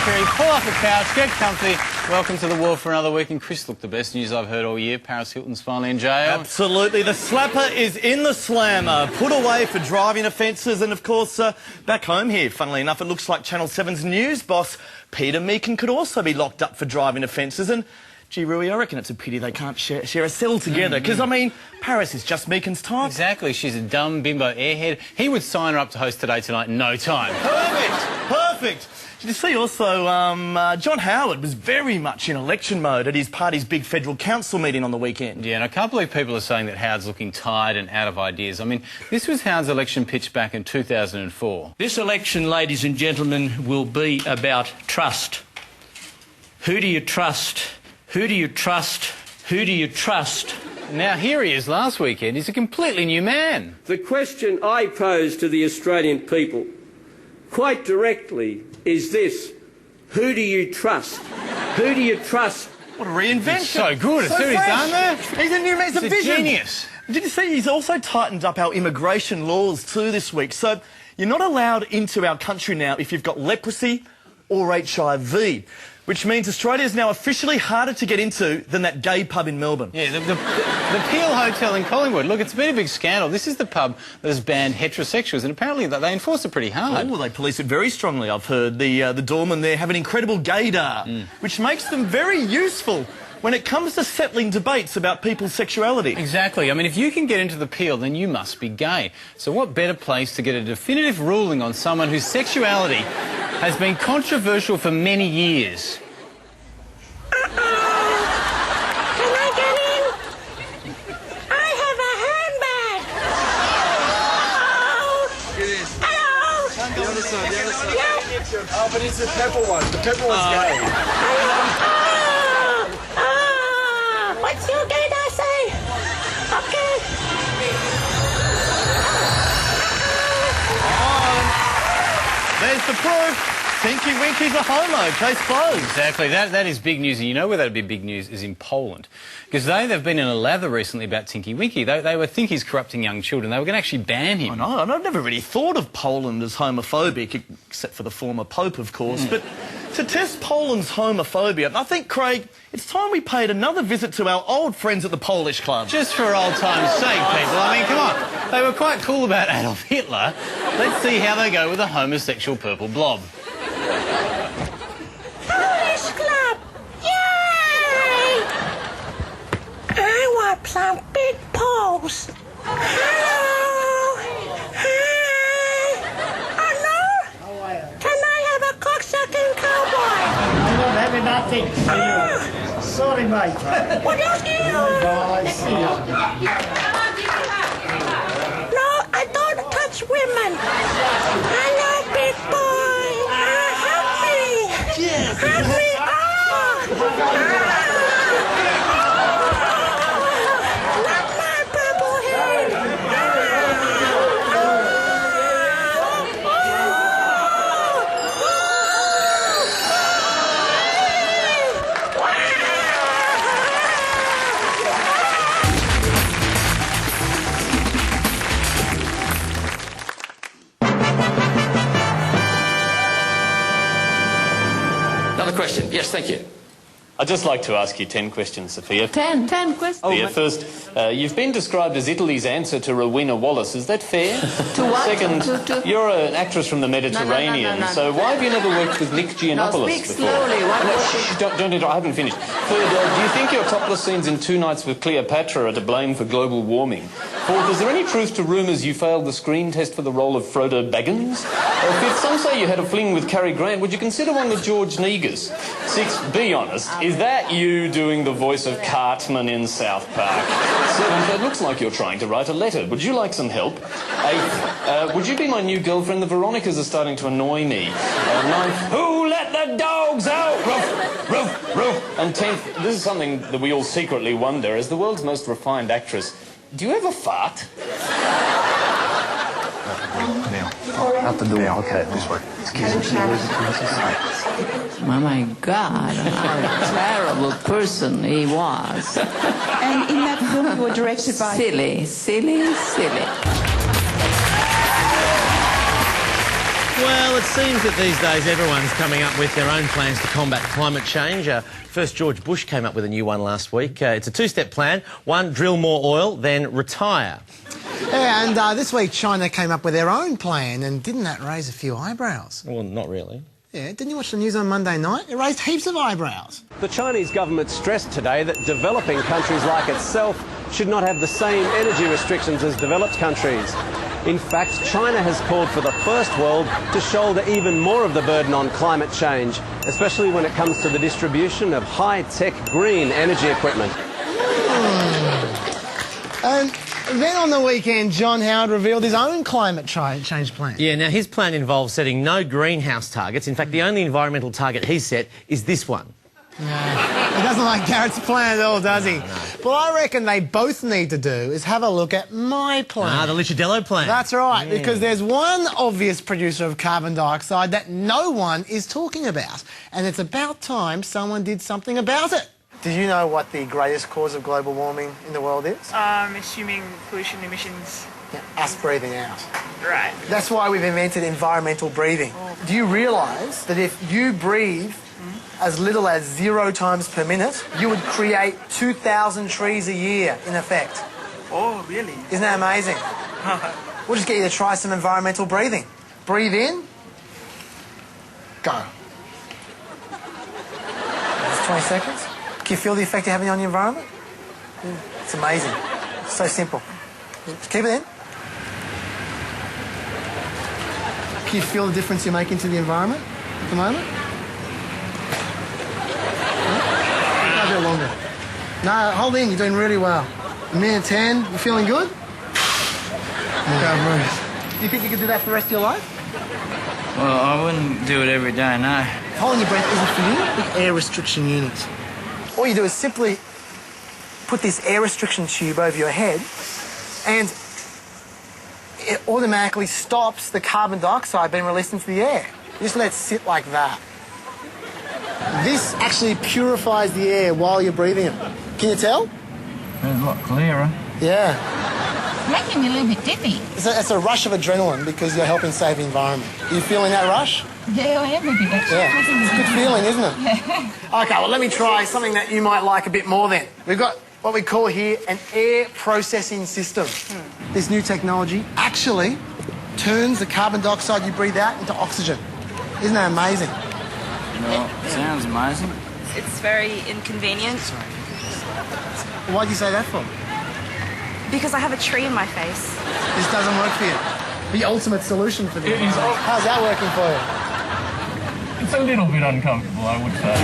Kerry, pull off the couch, get comfy. Welcome to the World for another week. And Chris, look, the best news I've heard all year. Paris Hilton's finally in jail. Absolutely. The slapper is in the slammer, put away for driving offences. And, of course, back home here, funnily enough, it looks like Channel 7's news boss, Peter Meakin, could also be locked up for driving offences. And, gee, Rui, I reckon it's a pity they can't share a cell together. Because, I mean, Paris is just Meakin's type. Exactly. She's a dumb bimbo airhead. He would sign her up to host Today Tonight in no time. Perfect. Did you see also John Howard was very much in election mode at his party's big federal council meeting on the weekend? Yeah, and I can't believe people are saying that Howard's looking tired and out of ideas. I mean, this was Howard's election pitch back in 2004. This election, ladies and gentlemen, will be about trust. Who do you trust? Who do you trust? Who do you trust? Now, here he is last weekend. He's a completely new man. The question I pose to the Australian people, quite directly, is this: who do you trust? Who do you trust? What a reinvention. He's so good. So See what he's done there? He's a new man. He's a vision. Genius. Did you see he's also tightened up our immigration laws too this week? So you're not allowed into our country now if you've got leprosy or HIV, which means Australia is now officially harder to get into than that gay pub in Melbourne. Yeah, the Peel Hotel in Collingwood. Look, it's been a big scandal. This is the pub that has banned heterosexuals, and apparently they enforce it pretty hard. Oh, they police it very strongly, I've heard. The doormen there have an incredible gaydar, which makes them very useful when it comes to settling debates about people's sexuality. Exactly. I mean, if you can get into the Peel, then you must be gay. So what better place to get a definitive ruling on someone whose sexuality has been controversial for many years? Can I get in? I have a handbag. Hello. The other side, the other side. Yeah. Oh, but it's the purple one. The purple one's gay. What's your gaydar say? Okay. There's the proof. Tinky Winky's a homo. Case closed. Exactly. That is big news. And you know where that would be big news is in Poland. Because they've been in a lather recently about Tinky Winky. They were think he's corrupting young children. They were going to actually ban him. I know. I've never really thought of Poland as homophobic, except for the former Pope, of course. But to test Poland's homophobia, I think, Craig, it's time we paid another visit to our old friends at the Polish Club. Just for old time's sake, people. I mean, come on. They were quite cool about Adolf Hitler. Let's see how they go with a homosexual purple blob. Polish Club. Yay! I want some big Poles. Hello. Hi. Hello. Can I have a cocksucking cowboy? I don't have nothing. Sorry, mate. What else do you want? No, I don't touch women. Hello, big boy. Help me. Help me. Not my purple hair. Another question. Yes, thank you. I'd just like to ask you 10 questions, Sophia. 10 questions. Sophia, first, you've been described as Italy's answer to Rowena Wallace. Is that fair? To what? Second, you're an actress from the Mediterranean, No. so why have you never worked with Nick Giannopoulos speak before? slowly. Don't interrupt. I haven't finished. Third, do you think your topless scenes in Two Nights with Cleopatra are to blame for global warming? Fourth, is there any truth to rumours you failed the screen test for the role of Frodo Baggins? Fifth, some say you had a fling with Cary Grant. Would you consider one with George Negus? Sixth, be honest, is that you doing the voice of Cartman in South Park? Seventh, it looks like you're trying to write a letter. Would you like some help? Eighth, would you be my new girlfriend? The Veronicas are starting to annoy me. Ninth, who let the dogs out? Ruff, ruff, ruff. And 10th, this is something that we all secretly wonder, as the world's most refined actress, do you ever fart? Now, out the door. Okay, this way. Excuse me. Oh my God, how terrible person he was. And in that film you were directed by... Silly. Well, it seems that these days everyone's coming up with their own plans to combat climate change. First, George Bush came up with a new one last week. It's a two-step plan. One, drill more oil, then retire. Yeah, and this week China came up with their own plan, and didn't that raise a few eyebrows? Well, not really. Yeah, didn't you watch the news on Monday night? It raised heaps of eyebrows. The Chinese government stressed today that developing countries like itself should not have the same energy restrictions as developed countries. In fact, China has called for the first world to shoulder even more of the burden on climate change, especially when it comes to the distribution of high-tech green energy equipment. And then on the weekend, John Howard revealed his own climate change plan. Yeah, now his plan involves setting no greenhouse targets. In fact, the only environmental target he's set is this one. No, he doesn't like Garrett's plan at all, does he? No. Well, I reckon they both need to do is have a look at my plan. The Licciardello plan. That's right, because there's one obvious producer of carbon dioxide that no one is talking about, and it's about time someone did something about it. Do you know what the greatest cause of global warming in the world is? Assuming pollution emissions. Yeah, us breathing out. Right. That's why we've invented environmental breathing. Do you realise that if you breathe as little as 0 times per minute, you would create 2,000 trees a year, in effect? Oh, really? Isn't that amazing? We'll just get you to try some environmental breathing. Breathe in. Go. That's 20 seconds. Can you feel the effect you're having on the environment? It's amazing. It's so simple. Just keep it in. Can you feel the difference you're making to the environment at the moment? A bit longer. No, hold in. You're doing really well. A minute 10. You feeling good? Go breathe. Do you think you could do that for the rest of your life? Well, I wouldn't do it every day, no. Holding your breath isn't for you. Big air restriction units. All you do is simply put this air restriction tube over your head, and it automatically stops the carbon dioxide being released into the air. You just let it sit like that. This actually purifies the air while you're breathing it. Can you tell? It's a lot clearer. Yeah. Making me a little bit dizzy. It's a rush of adrenaline because you're helping save the environment. Are you feeling that rush? Yeah, I am a bit actually. Yeah. It's a good feeling, isn't it? Yeah. Okay, well, let me try something that you might like a bit more then. We've got what we call here an air processing system. This new technology actually turns the carbon dioxide you breathe out into oxygen. Isn't that amazing? Well, sounds amazing. It's very inconvenient. Why'd you say that for? Because I have a tree in my face. This doesn't work for you. The ultimate solution for this. How's that working for you? It's a little bit uncomfortable, I would say.